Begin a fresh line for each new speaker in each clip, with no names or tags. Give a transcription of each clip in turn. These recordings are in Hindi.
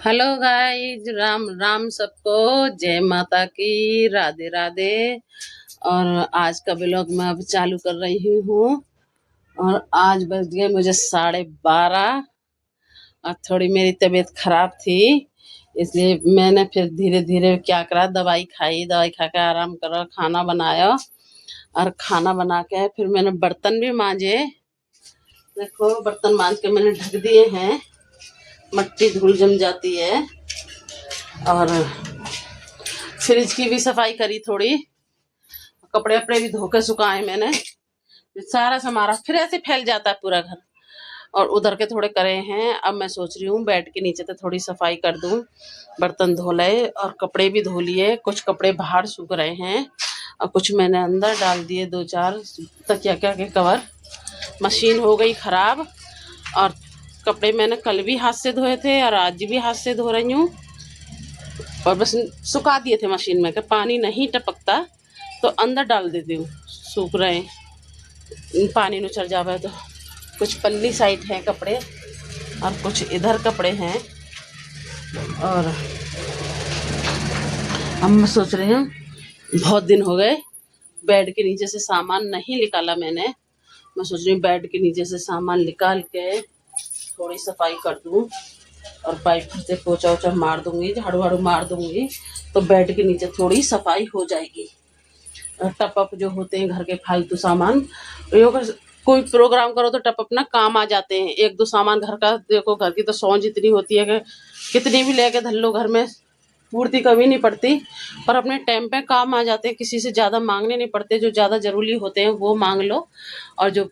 हेलो गाइस, राम राम सबको। जय माता की, राधे राधे। और आज का ब्लॉग मैं अब चालू कर रही हूँ। और आज बज गए मुझे 12:30। और थोड़ी मेरी तबीयत खराब थी, इसलिए मैंने फिर धीरे धीरे क्या करा, दवाई खाई, दवाई खा के आराम करा, खाना बनाया। और खाना बना के फिर मैंने बर्तन भी मांजे। देखो बर्तन मांज के मैंने ढक दिए हैं, मट्टी धूल जम जाती है। और फ्रिज की भी सफाई करी थोड़ी, कपड़े वपड़े भी धो के सुखाए मैंने। सारा समारा फिर ऐसे फैल जाता है पूरा घर। और उधर के थोड़े करे हैं। अब मैं सोच रही हूँ बेड के नीचे तो थोड़ी सफाई कर दूँ, बर्तन धो ले और कपड़े भी धो लिए। कुछ कपड़े बाहर सूख रहे हैं और कुछ मैंने अंदर डाल दिए, 2-4 तकिया के कवर। मशीन हो गई खराब। और कपड़े मैंने कल भी हाथ से धोए थे और आज भी हाथ से धो रही हूँ। और बस सुखा दिए थे मशीन में कि पानी नहीं टपकता तो अंदर डाल देती हूँ, सूख रहे हैं, पानी न चढ़ जावे तो। कुछ पल्ली साइड है कपड़े और कुछ इधर कपड़े हैं। और हम सोच रहे हैं, बहुत दिन हो गए बेड के नीचे से सामान नहीं निकाला मैंने। मैं सोच रही हूँ बेड के नीचे से सामान निकाल के थोड़ी सफाई कर दूँ। और पाइप से पोछा वोछा मार दूंगी, झाड़ू वाड़ू मार दूंगी, तो बेड के नीचे थोड़ी सफाई हो जाएगी। टप अप जो होते हैं घर के फालतू सामान, कोई प्रोग्राम करो तो टप अप ना काम आ जाते हैं। एक दो सामान घर का, देखो घर की तो सोच इतनी होती है कि कितनी भी लेके धर लो, घर में पूर्ति कभी नहीं पड़ती। पर अपने टाइम पे काम आ जाते हैं, किसी से ज़्यादा मांगने नहीं पड़ते। जो ज़्यादा ज़रूरी होते हैं वो मांग लो, और जो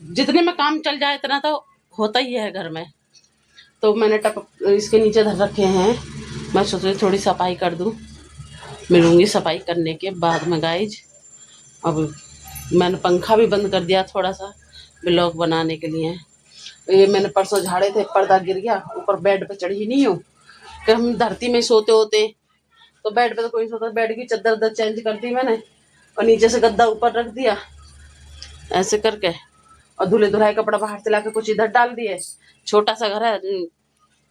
जितने में काम चल जाए इतना तो होता ही है घर में। तो मैंने टप इसके नीचे धर रखे हैं। मैं सोच रही थोड़ी सफाई कर दूँ, मिलूंगी सफाई करने के बाद में गाइज। अब मैंने पंखा भी बंद कर दिया थोड़ा सा ब्लॉग बनाने के लिए। ये मैंने परसों झाड़े थे, पर्दा गिर गया, ऊपर बेड पे चढ़ी नहीं हूँ कि हम धरती में सोते होते, तो बेड पे तो कोई सोता। बेड की चादर उधर चेंज कर दी मैंने और नीचे से गद्दा ऊपर रख दिया ऐसे करके। और धुले धुलाए कपड़ा बाहर से लाके कुछ इधर डाल दिए। छोटा सा घर है,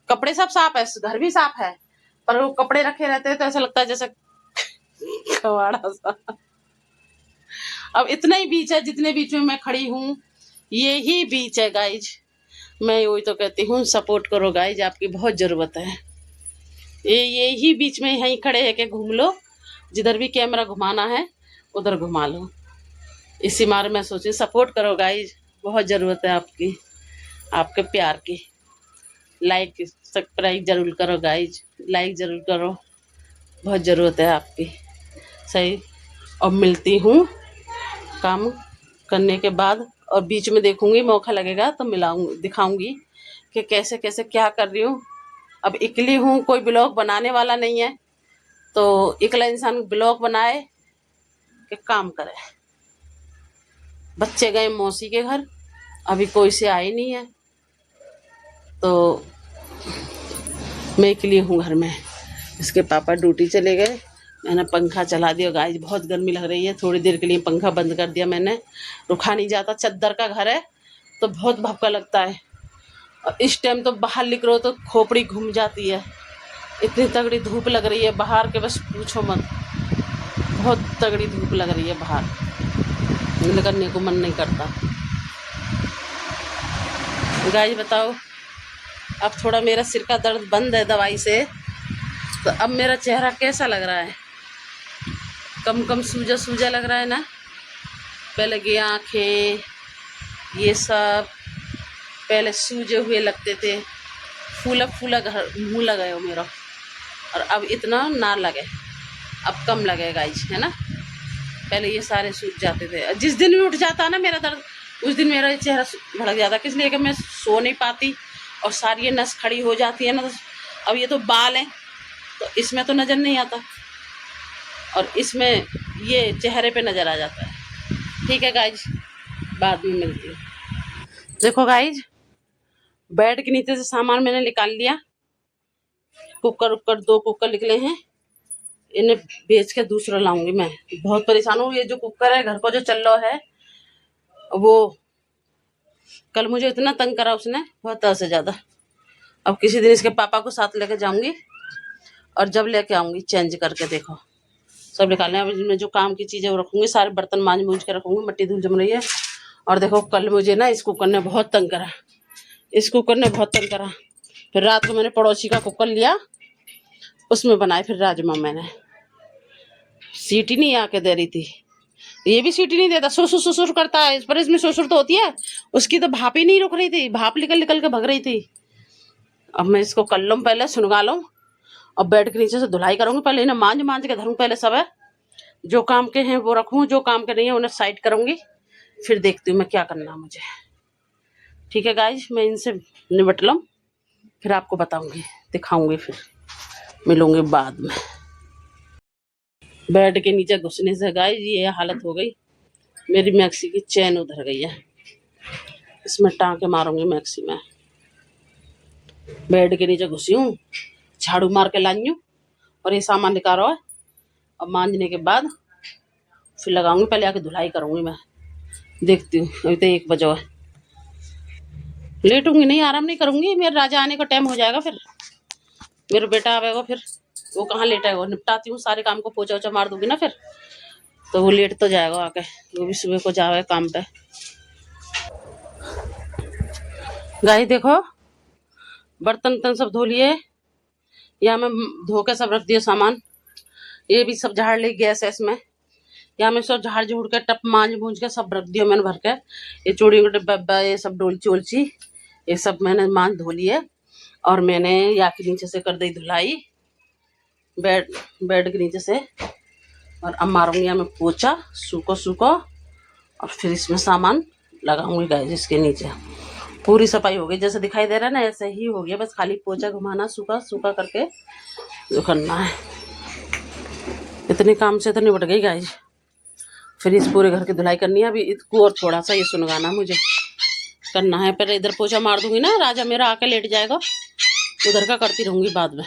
कपड़े सब साफ है, घर भी साफ है, पर वो कपड़े रखे रहते हैं तो ऐसा लगता है जैसे कवाड़ा सा। अब इतना ही बीच है, जितने बीच में मैं खड़ी हूँ यही बीच है गाइज। मैं वही तो कहती हूँ, सपोर्ट करो गाइज, आपकी बहुत जरूरत है। यही बीच में यहीं खड़े है कि घूम लो, जिधर भी कैमरा घुमाना है उधर घुमा लो। इसी मारे मैं सोची सपोर्ट करो गाइज, बहुत जरूरत है आपकी, आपके प्यार की। लाइक सब्सक्राइब जरूर करो गाइज, लाइक जरूर करो, बहुत ज़रूरत है आपकी। सही। और मिलती हूँ काम करने के बाद, और बीच में देखूंगी मौका लगेगा तो मिलाऊंगी, दिखाऊंगी कि कैसे कैसे क्या कर रही हूँ। अब अकेली हूँ, कोई ब्लॉग बनाने वाला नहीं है, तो अकेला इंसान ब्लॉग बनाए कि काम करे। बच्चे गए मौसी के घर, अभी कोई से आए नहीं है, तो मैं अकेली हूँ घर में। इसके पापा ड्यूटी चले गए, मैंने पंखा चला दिया गाइस, बहुत गर्मी लग रही है। थोड़ी देर के लिए पंखा बंद कर दिया मैंने, रुखा नहीं जाता। चद्दर का घर है तो बहुत भपका लगता है, और इस टाइम तो बाहर निकलो तो खोपड़ी घूम जाती है। इतनी तगड़ी धूप लग रही है बाहर के बस पूछो मत, बहुत तगड़ी धूप लग रही है बाहर, निकलने को मन नहीं करता। गाइस बताओ, अब थोड़ा मेरा सिर का दर्द बंद है दवाई से, तो अब मेरा चेहरा कैसा लग रहा है? कम कम सूजा सूजा लग रहा है ना? पहले की आँखें ये सब पहले सूजे हुए लगते थे, फूला फूला मुँह लगा हो मेरा, और अब इतना ना लगे, अब कम लगे गाइस, है ना। पहले ये सारे सूज जाते थे, और जिस दिन भी उठ जाता है ना मेरा दर्द, उस दिन मेरा चेहरा भड़क जाता है। किस लिए कि मैं सो नहीं पाती और सारी ये नस खड़ी हो जाती है ना। तो अब ये तो बाल हैं तो इसमें तो नज़र नहीं आता, और इसमें ये चेहरे पे नज़र आ जाता है। ठीक है गाइज, बाद में मिलती हूँ। देखो गाइज, बेड के नीचे से सामान मैंने निकाल लिया। कुकर उकर 2 कुकर निकले हैं, इन्हें बेच के दूसरा लाऊंगी। मैं बहुत परेशान हूँ। ये जो कुकर है घर को जो चल रहा है, वो कल मुझे इतना तंग करा उसने, बहुत से ज़्यादा। अब किसी दिन इसके पापा को साथ लेके जाऊंगी और जब लेके आऊंगी चेंज करके देखो सब निकालने। अब इसमें जो काम की चीजें वो रखूंगी, सारे बर्तन मांज मूंज के रखूंगी, मिट्टी धूल जम रही है। और देखो कल मुझे ना इस कुकर ने बहुत तंग करा, इस कुकर ने बहुत तंग करा। फिर रात को मैंने पड़ोसी का कुकर लिया, उसमें बनाए फिर राजमा। मैंने सीटी नहीं आके दे रही थी, ये भी सीटी नहीं देता, सुसुर सुसुर करता है। पर इसमें सुसुर तो होती है, उसकी तो भाप ही नहीं रुक रही थी, भाप निकल निकल के भग रही थी। अब मैं इसको कर लूँ, पहले सुनगा लूँ और बेड के नीचे से धुलाई करूंगी। पहले इन्हें मांझ मांझ के धरूँ पहले सब है, जो काम के हैं वो रखूँ, जो काम के नहीं है उन्हें साइड करूंगी। फिर देखती हूँ मैं क्या करना मुझे। ठीक है गाइज, मैं इनसे निपट लूँ, फिर आपको बताऊंगी, दिखाऊंगी, फिर मिलूंगी बाद में। बेड के नीचे घुसने से गाइज ये हालत हो गई, मेरी मैक्सी की चैन उधर गई है। इसमें टाँके मारूंगी मैक्सी में। बेड के नीचे घुसी हूँ, झाड़ू मार के लाई हूँ और ये सामान निकालो है। अब मांजने के बाद फिर लगाऊंगी, पहले आके धुलाई करूंगी मैं। देखती हूँ, अभी तो 1 बजे है, लेटूंगी नहीं, आराम नहीं करूंगी। मेरे राजा आने का टाइम हो जाएगा, फिर मेरा बेटा आवेगा, फिर वो कहाँ लेटेगा। निपटाती हूँ सारे काम को, पोछा वोछा मार दूंगी ना, फिर तो वो लेट तो जाएगा आके, वो भी सुबह को जावे काम पे। गाय देखो बर्तन तन सब धो लिए, यहाँ मैं धो के सब रख दिया सामान। ये भी सब झाड़ ली गैस है इसमें, यहाँ मैं सब झाड़ झूड़ के टप मांझ भूंज के सब रख दिया मैंने भर के। ये चूड़ी का डिब्बा, ये सब डोलची ओलची, ये सब मैंने मांझ धो लिए। और मैंने या के नीचे से कर दी धुलाई, बेड के नीचे से। और अब मारूंगी यहाँ मैं पोछा सूखो सूखो, और फिर इसमें सामान लगाऊंगी गाइस। इसके नीचे पूरी सफाई हो गई, जैसे दिखाई दे रहा है ना ऐसे ही हो गया, बस खाली पोछा घुमाना सूखा सूखा करके जो करना है। इतने काम से तो निपट गई गाइस। फिर इस पूरे घर की धुलाई करनी है अभी इसको, और थोड़ा सा ये सुनगाना मुझे करना है। पहले इधर पोछा मार दूंगी ना, राजा मेरा आके लेट जाएगा, उधर का करती रहूंगी बाद में।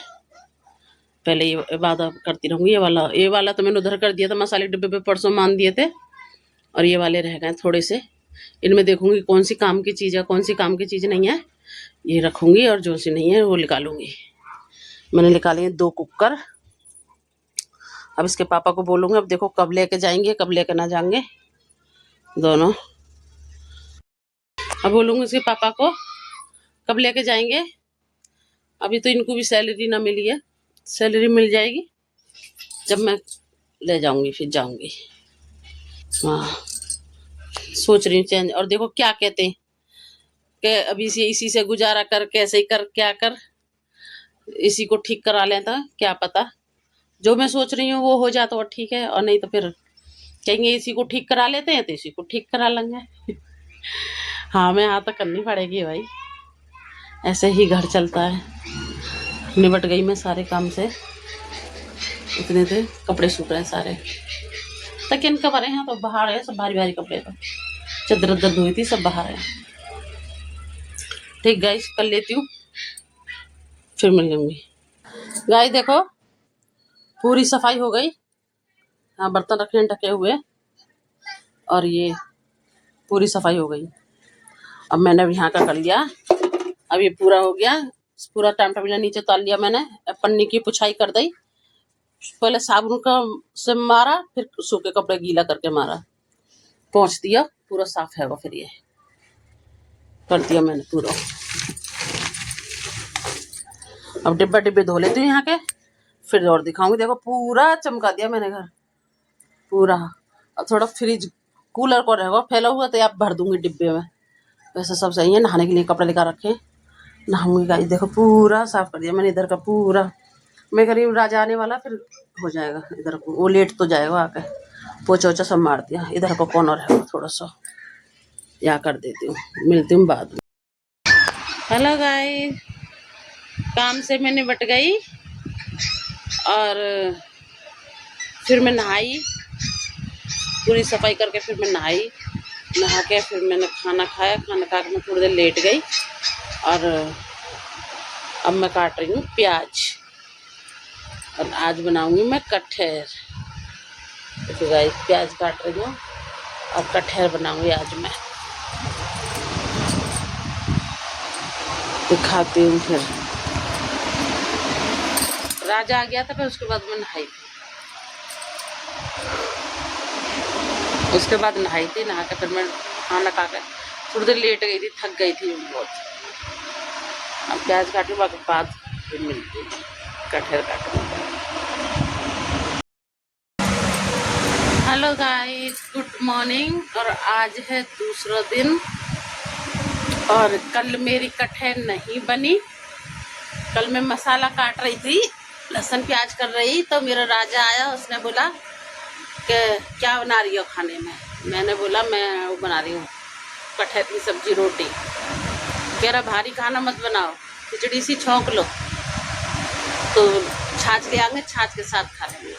पहले ये बाद करती रहूंगी। ये वाला तो मैंने उधर कर दिया था, मसाले डिब्बे पे परसों मान दिए थे, और ये वाले रह गए थोड़े से। इनमें देखूंगी कौन सी काम की चीज़ है, कौन सी काम की चीज़ नहीं है, ये रखूंगी, और जो सी नहीं है वो निकालूंगी। मैंने निकाली है 2 कुकर। अब इसके पापा को बोलूँगी, अब देखो कब लेके जाएंगे कब लेके ना जाएंगे दोनों। अब बोलूँगी इसके पापा को कब लेके जाएंगे। अभी तो इनको भी सैलरी ना मिली है, सैलरी मिल जाएगी जब मैं ले जाऊंगी, फिर जाऊंगी। हाँ सोच रही हूँ चेंज। और देखो क्या कहते हैं कि अभी से इसी से गुजारा कर, कैसे ही कर, क्या कर, इसी को ठीक करा लेता, क्या पता जो मैं सोच रही हूँ वो हो जाता और ठीक है, और नहीं तो फिर कहेंगे इसी को ठीक करा लेते हैं तो इसी को ठीक करा लेंगे। हाँ मैं हाँ तो करनी पड़ेगी भाई, ऐसे ही घर चलता है। निपट गई मैं सारे काम से, इतने थे कपड़े सूख रहे हैं सारे, तकियन कवर हैं तो बाहर है सब, भारी भारी कपड़े, तो चादर उधर धोई थी सब बाहर है। ठीक गाइस, कर लेती हूँ फिर मिल जाऊंगी। गाइस देखो पूरी सफाई हो गई, हाँ बर्तन रखे ढके हुए, और ये पूरी सफाई हो गई। अब मैंने अब यहाँ का कर लिया, अब ये पूरा हो गया, पूरा टाइम नीचे उतार लिया मैंने। पन्नी की पुछाई कर दी, पहले साबुन का से मारा, फिर सूखे कपड़े गीला करके मारा, पोंछ दिया, पूरा साफ है वो। फिर ये कर दिया मैंने पूरा। अब डिब्बा डिब्बे धो लेती हूँ यहाँ के, फिर और दिखाऊंगी। देखो पूरा चमका दिया मैंने घर पूरा। अब थोड़ा फ्रिज कूलर को रहेगा फैला हुआ तो आप भर दूंगी डिब्बे में, वैसे सब सही है। नहाने के लिए कपड़े लेकर रखे, नहाऊंगी गाइस। देखो पूरा साफ कर दिया मैंने इधर का पूरा। मैं करीब राजा आने वाला, फिर हो जाएगा इधर को, वो लेट तो जाएगा आके। पोछा वोछा सब मार दिया, इधर को कौन रहेगा थोड़ा सा, या कर देती हूँ, मिलती हूँ बाद में। हेलो गाइस, काम से मैं निपट गई और फिर मैं नहाई, पूरी सफाई करके फिर मैं नहाई, नहा के फिर मैंने खाना खाया, खाना खा के मैं थोड़ी देर लेट गई। और अब मैं काट रही हूँ प्याज, और आज बनाऊंगी मैं कटहर। तो गाइस प्याज काट रही हूँ और कटहर बनाऊंगी आज मैं, दिखाती हूँ फिर। राजा आ गया था, फिर उसके बाद मैं नहाई थी। उसके बाद नहाई थी, नहा के फिर मैं खाना खा कर थोड़ी देर लेट गई थी, थक गई थी बहुत। अब प्याज काटने के बाद फिर मिलती हूँ, कटहल काटूँ। Hello guys, good morning. और आज है दूसरा दिन और कल मेरी कटहल नहीं बनी। कल मैं मसाला काट रही थी, लहसुन प्याज कर रही, तो मेरा राजा आया, उसने बोला कि क्या बना रही हो खाने में। मैंने बोला मैं वो बना रही हूँ कटहल की सब्जी रोटी। कह रहा भारी खाना मत बनाओ, खिचड़ी सी छौंक लो, तो छाछ ले आएंगे, छाछ के साथ खा लेंगे।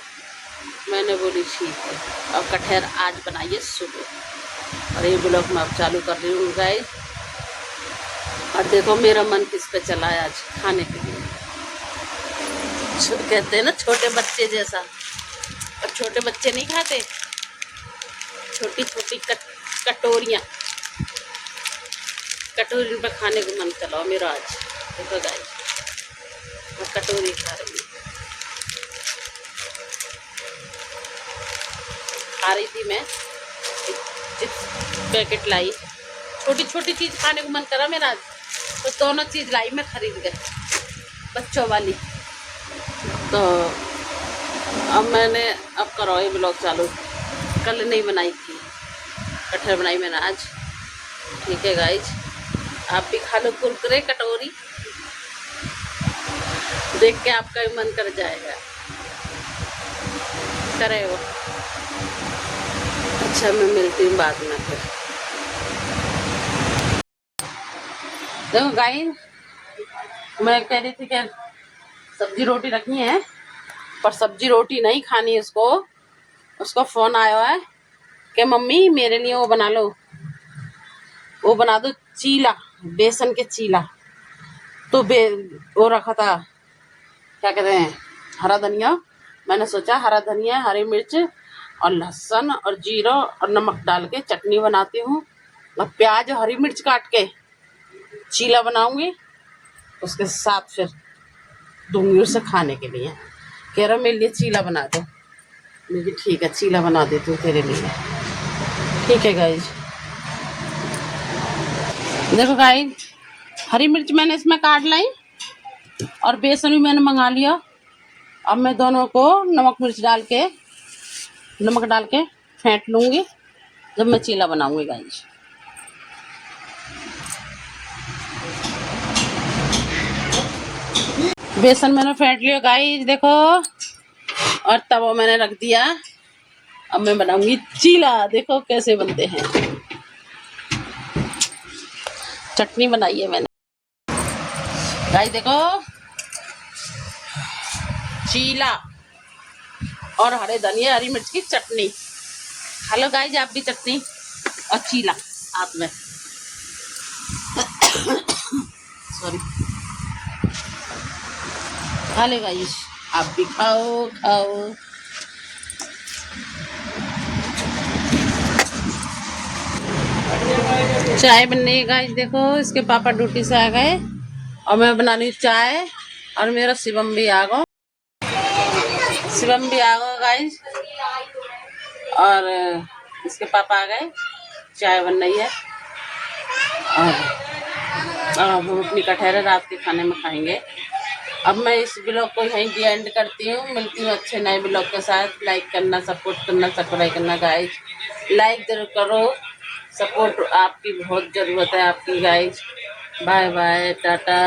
मैंने बोली ठीक है। और कटहल आज बनाइए सुबह। और ये ब्लॉग मैं अब चालू कर रही हूँ गाइस। और देखो मेरा मन किस पे चला है आज खाने के लिए। कहते हैं ना छोटे बच्चे जैसा, और छोटे बच्चे नहीं खाते छोटी छोटी कटोरियाँ पे खाने को मन चला मेरा आज। देखो गाइस, मैं कटोरी खा रही थी। मैं एक चिप्स पैकेट लाई, छोटी छोटी चीज़ खाने को मन करा मेरा आज, तो दोनों चीज़ लाई मैं खरीद गए, बच्चों वाली। तो अब मैंने करो ये ब्लॉग चालू। कल नहीं बनाई थी कटहल, बनाई मैंने आज। ठीक है गाइज, आप भी खा लो कुरकुरे कटोरी, देख के आपका भी मन कर जाएगा, करे हो। अच्छा, मैं मिलती हूँ बाद में फिर। देखो गाइज, मैं कह रही थी कि सब्जी रोटी रखी है, पर सब्जी रोटी नहीं खानी उसको फ़ोन आया है कि मम्मी मेरे लिए वो बना लो, वो बना दो चीला, बेसन के चीला। तो वो रखा था, क्या कहते हैं, हरा धनिया। मैंने सोचा हरा धनिया, हरी मिर्च और लहसुन और जीरा और नमक डाल के चटनी बनाती हूँ, और प्याज और हरी मिर्च काट के चीला बनाऊंगी, उसके साथ फिर दूंगी उसे खाने के लिए। कह रहा मेरे लिए चीला बना दो। मुझे ठीक है, चीला बना देती हूँ तेरे लिए। ठीक है गाइज, देखो गाइज, हरी मिर्च मैंने इसमें काट लाई और बेसन भी मैंने मंगा लिया। अब मैं दोनों को नमक डाल के फेंट लूँगी जब मैं चीला बनाऊँगी गाइज। बेसन मैंने फेंट लिया गाइज, देखो, और तवा मैंने रख दिया। अब मैं बनाऊँगी चीला, देखो कैसे बनते हैं। चटनी बनाई है मैंने गाइस, देखो चीला और हरे धनिया हरी मिर्च की चटनी। हेलो गाइस, आप भी चटनी और चीला साथ में। सॉरी, हेलो गाइस, आप भी खाओ। चाय बनने गाइस, देखो इसके पापा ड्यूटी से आ गए और मैं बना रही चाय, और मेरा शिवम भी आ गया गाइस, और इसके पापा आ गए, चाय बन रही है। और अब हम अपनी कटहल रात के खाने में खाएंगे। अब मैं इस ब्लॉग को यहीं की एंड करती हूँ, मिलती हूँ अच्छे नए ब्लॉग के साथ। लाइक करना, सपोर्ट करना, सब्सक्राइब करना गाइज, लाइक जरूर करो, सपोर्ट आपकी बहुत ज़रूरत है आपकी गाइज। Bye bye, Tata.